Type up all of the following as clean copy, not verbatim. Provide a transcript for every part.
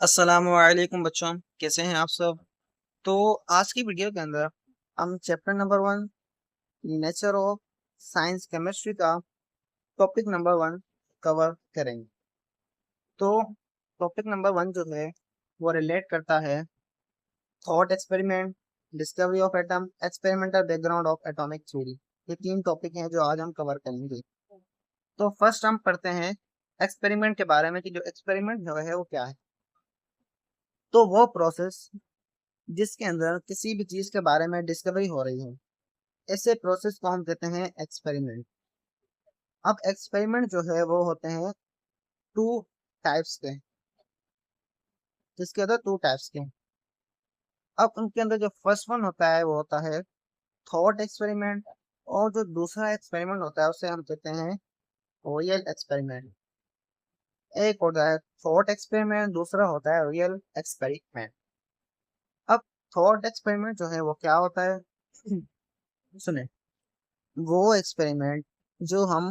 अस्सलामुअलैकुम बच्चों, कैसे हैं आप सब। तो आज की वीडियो के अंदर हम chapter number 1 nature of science chemistry का टॉपिक नंबर 1 कवर करेंगे। तो टॉपिक नंबर 1 जो है वो रिलेट करता है thought experiment, discovery of atom, experimental background of atomic theory. ये 3 टॉपिक हैं जो आज हम कवर करेंगे। तो फर्स्ट हम पढ़ते हैं एक्सपेरिमेंट के बारे में कि जो एक्सपेरिमेंट जो है वो क्या है। तो वो प्रोसेस जिसके अंदर किसी भी चीज के बारे में डिस्कवरी हो रही हो, ऐसे प्रोसेस को हम कहते हैं एक्सपेरिमेंट। अब एक्सपेरिमेंट जो है वो होते हैं टू टाइप्स के, जिसके अंदर टू टाइप्स के। अब उनके अंदर जो फर्स्ट वन होता है वो होता है थॉट एक्सपेरिमेंट, और जो दूसरा एक्सपेरिमेंट होता है उसे हम कहते हैं रियल एक्सपेरिमेंट। एक होता है थॉट एक्सपेरिमेंट, दूसरा होता है रियल एक्सपेरिमेंट। अब थॉट एक्सपेरिमेंट जो है वो क्या होता है सुने, वो एक्सपेरिमेंट जो हम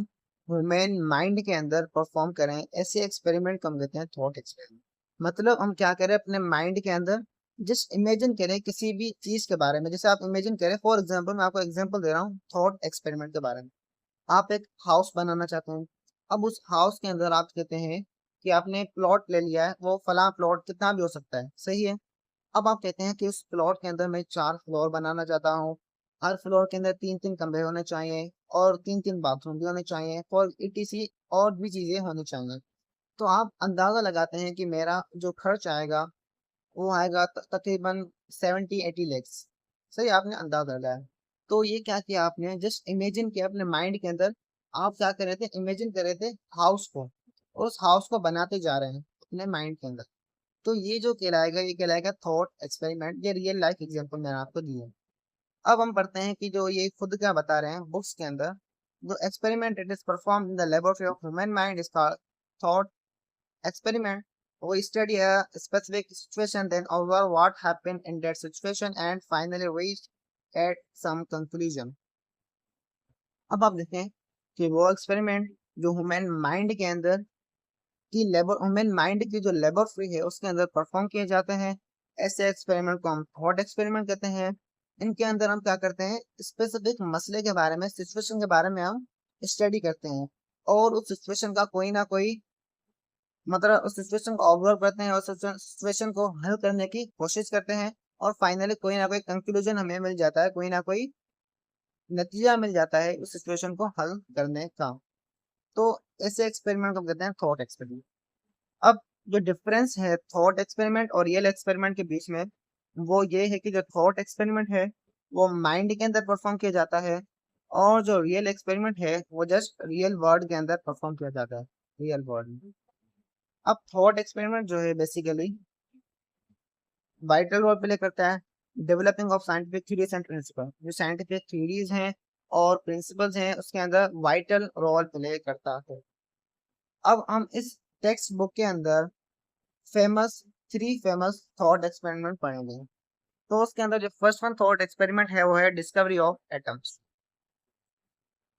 ह्यूमन माइंड के अंदर परफॉर्म करें, ऐसे एक्सपेरिमेंट को हम कहते हैं थॉट एक्सपेरिमेंट। मतलब हम क्या करें, अपने माइंड के अंदर जस्ट इमेजिन करें किसी भी चीज के बारे में। जैसे आप इमेजिन करें, फॉर एग्जांपल मैं आपको एग्जांपल दे रहा हूँ थॉट एक्सपेरिमेंट के बारे में। आप एक हाउस बनाना चाहते हैं। अब उस हाउस के अंदर आप कहते हैं कि आपने प्लॉट ले लिया है, वो फला प्लॉट कितना भी हो सकता है, सही है। अब आप कहते हैं कि उस प्लॉट के अंदर मैं 4 फ्लोर बनाना चाहता हूँ। हर फ्लोर के अंदर 3-3 कमरे होने चाहिए और 3-3 बाथरूम भी होने चाहिए, फॉर ईटीसी और भी चीजें होनी चाहिए। तो आप अंदाजा लगाते हैं कि मेरा जो खर्च आएगा वो आएगा तकरीबन 70-80 लैक्स। सही, आपने अंदाजा लगाया। तो ये क्या किया आपने, जस्ट इमेजिन किया अपने माइंड के अंदर। आप क्या कर रहे थे, इमेजिन कर रहे थे हाउस को, और उस हाउस को बनाते जा रहे हैं अपने माइंड के अंदर। तो ये जो कहलाएगा, ये कहलाएगा थॉट एक्सपेरिमेंट। ये रियल लाइफ एग्जांपल मैंने आपको दी है। अब हम पढ़ते हैं कि जो ये खुद क्या बता रहे हैं बुक्स के अंदर, जो experiment it is perform in the laboratory of human mind is called thought experiment. We study a specific situation, then observe what happened in that situation, and finally reach at some conclusion. अब आप देखें कि वो experiment जो human mind के अंदर की labour human mind की जो लेबोरेटरी है उसके अंदर परफॉर्म किए जाते हैं। ऐसे एक्सपेरिमेंट को हम थॉट एक्सपेरिमेंट कहते हैं। इनके अंदर हम क्या करते हैं, स्पेसिफिक मसले के बारे में, सिचुएशन के बारे में हम स्टडी करते हैं, और उस सिचुएशन का कोई ना कोई मतलब उस सिचुएशन को ऑब्जर्व करते हैं और सिचुएशन को हल करने की कोशिश करते हैं, और फाइनली कोई ना कोई कंक्लूजन हमें मिल जाता है, कोई ना कोई नतीजा मिल जाता है उस सिचुएशन को हल करने का। तो ऐसे एक्सपेरिमेंट को कहते हैं थॉट एक्सपेरिमेंट। अब जो डिफरेंस है थॉट एक्सपेरिमेंट और रियल एक्सपेरिमेंट के बीच में, वो ये है कि जो थॉट एक्सपेरिमेंट है वो माइंड के अंदर परफॉर्म किया जाता है, और जो रियल एक्सपेरिमेंट है वो जस्ट रियल वर्ल्ड के अंदर परफॉर्म किया जाता है, रियल वर्ल्ड में। अब थॉट एक्सपेरिमेंट जो है बेसिकली वाइटल रोल प्ले करता है developing of scientific theories and principle. जो साइंटिफिक थ्योरीज हैं और प्रिंसिपल्स हैं उसके अंदर वाइटल रोल प्ले करता है। अब हम इस टेक्स्ट बुक के अंदर फेमस 3 फेमस थॉट एक्सपेरिमेंट पढ़ेंगे। तो उसके अंदर जो फर्स्ट वन थॉट एक्सपेरिमेंट है वो है डिस्कवरी ऑफ एटम्स।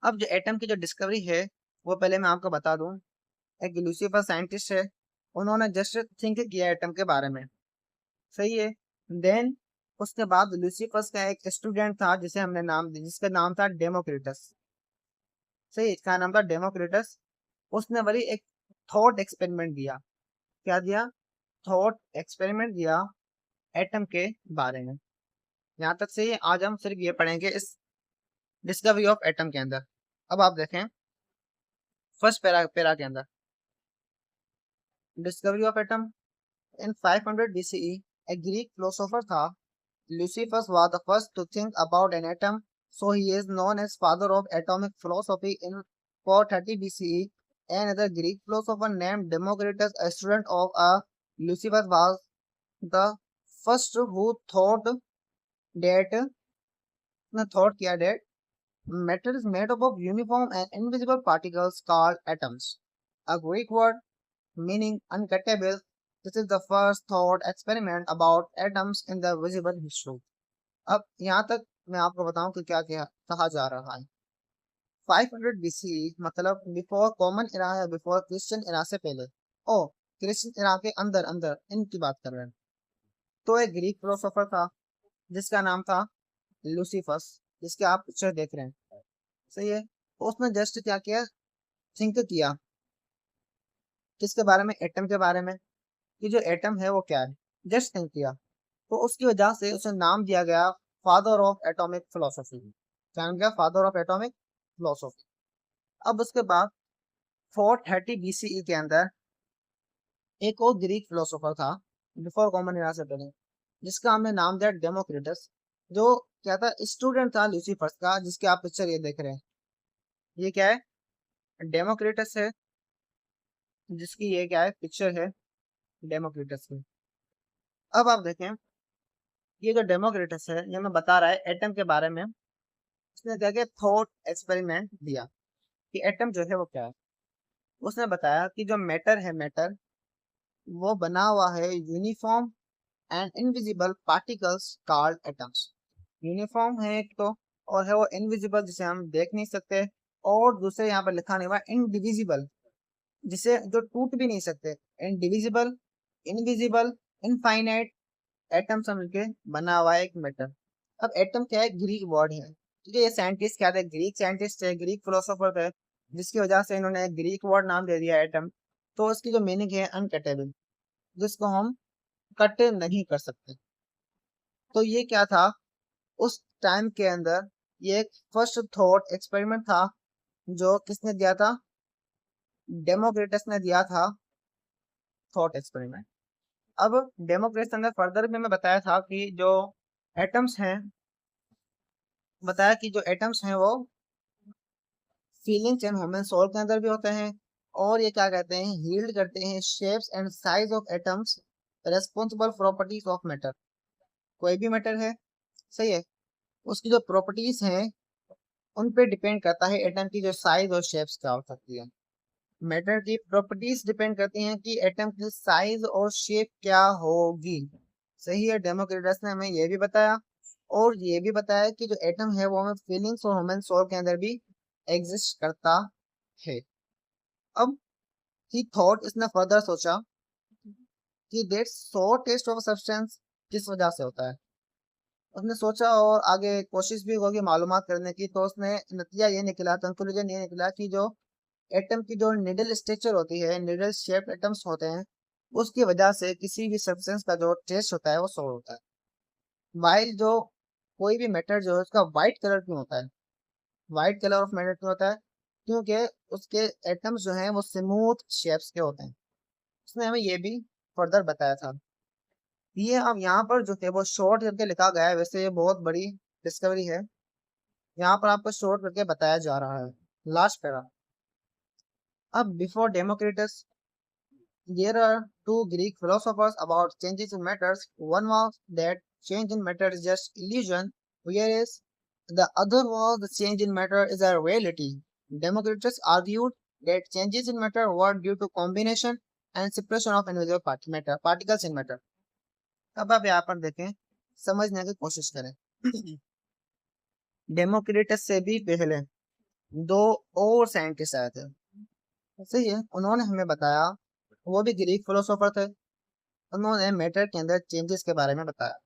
अब जो एटम की जो डिस्कवरी है वो पहले मैं आपको बता दूं। एक लूसीफर साइंटिस्ट है, उन्होंने जस्ट थिंक किया एटम के बारे में, सही है। देन उसके बाद लूसीफस का एक स्टूडेंट था जिसे हमने नाम दिया, जिसका नाम था डेमोक्रिटस। सही, इसका नाम था डेमोक्रिटस। उसने वही एक थॉट एक्सपेरिमेंट दिया। क्या दिया, थॉट एक्सपेरिमेंट दिया एटम के बारे में। यहाँ तक से आज हम सिर्फ ये पढ़ेंगे इस डिस्कवरी ऑफ एटम के अंदर। अब आप देखें फर्स्ट पैरा के अंदर discovery of atom. In 500 BCE a Greek philosopher था Lucifer was the first to think about an atom, so he is known as father of atomic philosophy. In 430 BCE, another Greek philosopher named Democritus, a student of Lucifer, was the first who that thought किया that matter is made up of uniform and invisible particles called atoms, a Greek word meaning uncuttable. This is the first thought experiment about atoms in the visible history. अब यहाँ तक मैं आपको बताऊं कि क्या क्या कहा जा रहा है। 500 BC मतलब बिफोर कॉमन इरा है, बिफोर क्रिश्चियन इरा से पहले। ओ कृष्ण इरा के अंदर अंदर इनकी बात कर रहे हैं। तो एक ग्रीक फिलोसोफर था जिसका नाम था लूसीफस, जिसके आप पिक्चर देख रहे हैं, सही है। उसने जस्ट क्या किया, थिंक किया किसके बारे में, एटम के बारे में, कि जो एटम है वो क्या है, जस्ट थिंक किया। तो उसकी वजह से उसे नाम दिया गया फादर ऑफ एटॉमिक फिलोसफी। क्या नाम गया, फादर ऑफ एटॉमिक फिलोसफी। अब उसके बाद 430 BCE के अंदर एक और ग्रीक फिलोसोफर था, बिफोर कॉमन एरा से पहले, जिसका हमने नाम दिया डेमोक्रिटस, जो क्या था, स्टूडेंट था लूसीफर का, जिसके आप पिक्चर ये देख रहे हैं। ये क्या है, डेमोक्रिटस है, जिसकी ये क्या है, पिक्चर है डेमोक्रिटस की। अब आप देखें, ये जो डेमोक्रिटस है ये हमें बता रहा है एटम के बारे में। उसने क्या किया, थॉट एक्सपेरिमेंट दिया कि एटम जो है वो क्या है। उसने बताया कि जो मैटर है, मैटर वो बना हुआ है uniform and invisible particles called atoms. Uniform है एक तो, और है वो इनविजिबल, जिसे हम देख नहीं सकते, और दूसरे यहाँ पर लिखा नहीं हुआ इनडिविजिबल, जिसे जो टूट भी नहीं सकते। इनडिविजिबल, इनविजिबल, इनफाइनाइट, एटम से मिलके बना हुआ है एक मैटर। अब एटम क्या है, ग्रीक वर्ड है, ठीक है। ये साइंटिस्ट क्या थे, ग्रीक साइंटिस्ट थे, ग्रीक फिलोसोफर थे, जिसकी वजह से इन्होंने ग्रीक वर्ड नाम दे दिया एटम। तो उसकी जो मीनिंग है अनकटेबल, जिसको हम कट नहीं कर सकते। तो ये क्या था, उस टाइम के अंदर ये एक फर्स्ट थॉट एक्सपेरिमेंट था, जो किसने दिया था, डेमोक्रिटस ने दिया था, थॉट एक्सपेरिमेंट। अब डेमोक्रेट्स ने फर्दर में मैं बताया था कि जो एटम्स हैं, बताया कि जो एटम्स हैं वो फीलिंग्स एंड ह्यूमन सोल के अंदर भी होते हैं, और ये क्या कहते हैं, हील्ड करते हैं shapes and size of atoms responsible properties of matter. कोई भी मैटर है, सही है, उसकी जो प्रॉपर्टीज हैं उन पे डिपेंड करता है एटम की जो साइज और शेप्स क्या हो सकती है। मैटर की प्रॉपर्टीज डिपेंड करती हैं कि एटम की साइज और शेप क्या होगी, सही है। डेमोक्रिटस ने हमें ये भी बताया, और ये भी बताया कि जो एटम है वो हमें फीलिंग्स और ह्यूमन सोल के अंदर भी एग्जिस्ट करता है। अब ही थॉट, इसने फर्दर सोचा कि that so taste of substance किस वजह से होता है। उसने सोचा और आगे कोशिश भी होगी मालूमात करने की, तो उसने नतीजा ये निकला, कंक्लूजन ये निकला कि जो एटम की जो निडल स्ट्रक्चर होती है, निडल शेप्ड एटम्स होते हैं, उसकी वजह से किसी भी सब्सटेंस का जो टेस्ट होता है वो सोर होता है। वाइल जो कोई भी मैटर जो है उसका वाइट कलर क्यों होता है, वाइट कलर ऑफ मैटर क्यों होता है, क्योंकि उसके एटम्स जो हैं वो स्मूथ शेप्स के होते हैं। उसने हमें ये भी फर्दर बताया था। ये अब यहाँ पर जो है वो शॉर्ट करके लिखा गया है, वैसे ये बहुत बड़ी डिस्कवरी है, यहाँ पर आपको शॉर्ट करके बताया जा रहा है, लास्ट पैरा। अब before Democritus there are two Greek philosophers about changes in matters. One was that change in matter is just illusion, whereas the other was the change in matter is a reality. Democritus argued that changes in matter were due to combination and separation of individual particles in matter. अब आप यहाँ पर देखें, समझने की कोशिश करें। Democritus से भी पहले दो और साइंटिस्ट आए थे, सही है। उन्होंने हमें बताया, वो भी ग्रीक फिलोसोफर थे, उन्होंने मैटर के अंदर चेंजेस के बारे में बताया।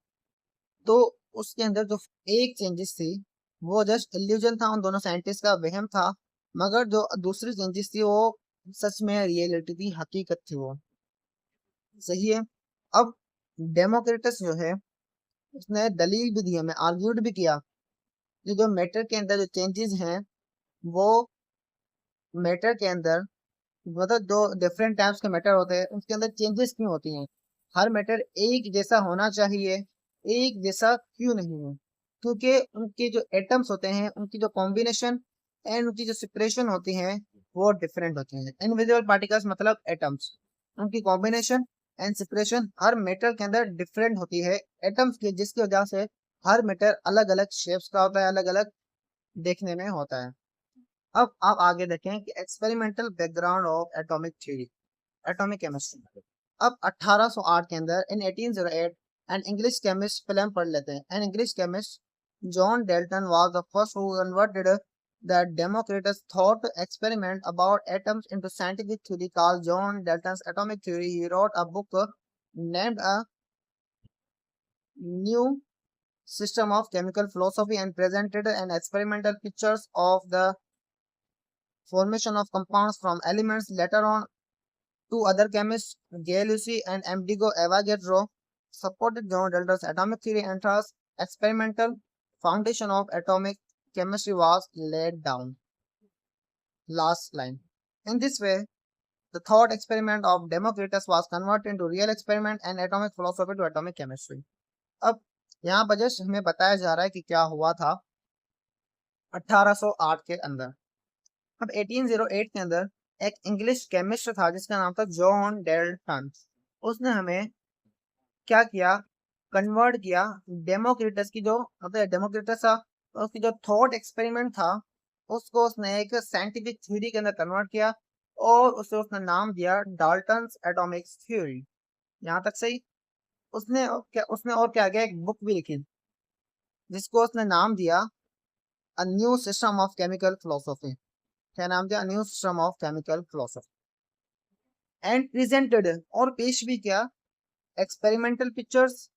तो उसके अंदर जो एक चेंजेस थी वो जस्ट इल्यूजन था, उन दोनों साइंटिस्ट का वहम था, मगर जो दूसरी चेंजेस थी वो सच में रियलिटी थी, हकीकत थी वो, सही है। अब डेमोक्रिटस जो है उसने दलील भी दी, हमें आर्ग्यूड भी किया कि जो मैटर के अंदर जो चेंजेस हैं वो मैटर के अंदर, मतलब जो डिफरेंट टाइप्स के मैटर होते हैं उसके अंदर चेंजेस क्यों होती हैं, हर मैटर एक जैसा होना चाहिए, एक जैसा क्यों नहीं है, क्योंकि उनके जो एटम्स होते हैं उनकी जो कॉम्बिनेशन एंड उनकी जो सेपरेशन होती हैं वो डिफरेंट होती हैं। इनविजिबल पार्टिकल्स मतलब एटम्स, उनकी कॉम्बिनेशन एंड सेपरेशन हर मेटर के अंदर डिफरेंट होती है एटम्स की, जिसकी वजह से हर मेटर अलग अलग शेप्स का होता है, अलग अलग देखने में होता है। अब आप आगे देखें कि experimental background of atomic theory, atomic chemistry. अब 1808 के अंदर इन 1808 एन इंग्लिश केमिस्ट फिल्म पढ़ लेते हैं। An English chemist John Dalton was the first who converted The Democritus thought experiment about atoms into scientific theory called John Dalton's atomic theory. He wrote a book named A New System of Chemical Philosophy and presented an experimental pictures of the formation of compounds from elements. Later on, two other chemists, Gay Lucy and Amerigo Avogadro, supported John Dalton's atomic theory and thus experimental foundation of atomic chemistry was laid down. Last line. In this way, the thought experiment of Democritus was converted into real experiment and atomic philosophy to atomic chemistry. अब यहाँ पर just हमें बताया जा रहा है कि क्या हुआ था 1808 के अंदर। अब 1808 के अंदर एक इंग्लिश केमिस्ट था जिसका नाम था जॉन डेल्टन। उसने हमें क्या किया, कन्वर्ट किया डेमोक्रिटस की जो मतलब डेमोक्रिटस था उसकी जो थॉट एक्सपेरिमेंट था उसको उसने एक साइंटिफिक थ्योरी के अंदर कन्वर्ट किया और उसे उसने नाम दिया डाल्टन्स एटॉमिक थ्योरी। यहाँ तक सही। उसने और क्या किया, एक बुक भी लिखी जिसको उसने नाम दिया a new system of chemical philosophy. क्या नाम दिया, new system of chemical philosophy. And presented और पेश भी किया एक्सपेरिमेंटल पिक्चर्स,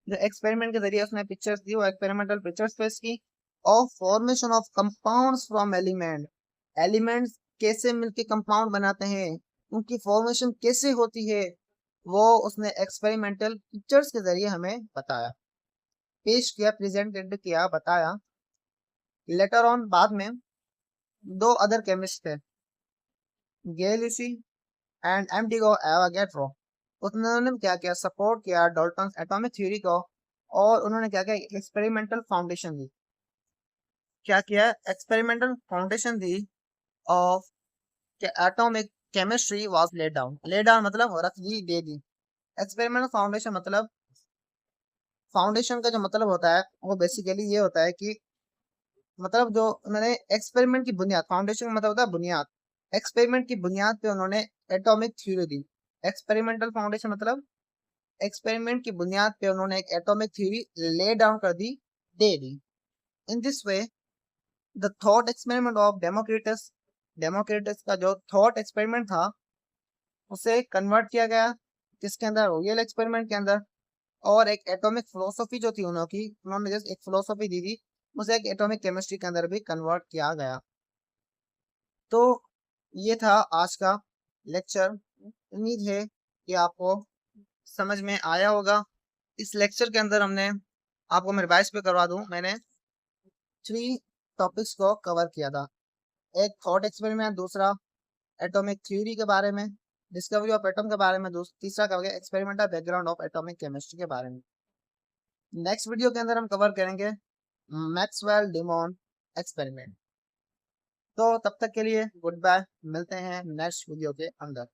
जो एक्सपेरिमेंट के जरिए उसने पिक्चर्स दी वो एक्सपेरिमेंटल पिक्चर्स पेश की of formation of compounds from elements कैसे मिलके कंपाउंड बनाते हैं, उनकी फॉर्मेशन कैसे होती है, वो उसने एक्सपेरिमेंटल पिक्चर्स के जरिए हमें बताया, पेश किया, प्रेजेंटेड किया, बताया। लेटर ऑन बाद में दो अदर केमिस्ट थे, गैलिसी एंड एमडिगो एवागेट्रो। उन्होंने क्या किया, सपोर्ट किया डाल्टन एटॉमिक थ्योरी को और उन्होंने क्या किया, एक्सपेरिमेंटल फाउंडेशन दी। क्या किया, experimental foundation the of atomic chemistry was laid down. Laid down मतलब रख दी, दे दी। एक्सपेरिमेंटल फाउंडेशन मतलब, फाउंडेशन का जो मतलब होता है वो बेसिकली ये होता है कि मतलब जो उन्होंने एक्सपेरिमेंट की बुनियाद, फाउंडेशन का मतलब होता है बुनियाद, एक्सपेरिमेंट की बुनियाद पे उन्होंने एटॉमिक थ्योरी दी। एक्सपेरिमेंटल फाउंडेशन मतलब एक्सपेरिमेंट की बुनियाद पे उन्होंने एक एटॉमिक थ्योरी ले डाउन कर दी, दे दी। In this way the thought experiment of Democritus का जो थॉट एक्सपेरिमेंट था उसे कन्वर्ट किया गया किसके अंदर, रियल एक्सपेरिमेंट के अंदर। और एक एटॉमिक फिलोसफी जो थी उन्होंने जस्ट एक फिलोसफी दी थी, उसे एक एटॉमिक केमिस्ट्री के अंदर भी कन्वर्ट किया गया। तो ये था आज का लेक्चर। उम्मीद है कि आपको समझ में आया होगा। इस लेक्चर के अंदर हमने आपको मैं रिवाइज पे करवा दूं, मैंने 3 टॉपिक्स को कवर किया था। एक थॉट एक्सपेरिमेंट, दूसरा एटॉमिक थ्योरी के बारे में, डिस्कवरी ऑफ एटम के बारे में, तीसरा कवर किया experimental background of atomic chemistry के बारे में। नेक्स्ट वीडियो के अंदर हम कवर करेंगे मैक्सवेल डिमॉन एक्सपेरिमेंट। तो तब तक के लिए गुड बाय, मिलते हैं नेक्स्ट वीडियो के अंदर।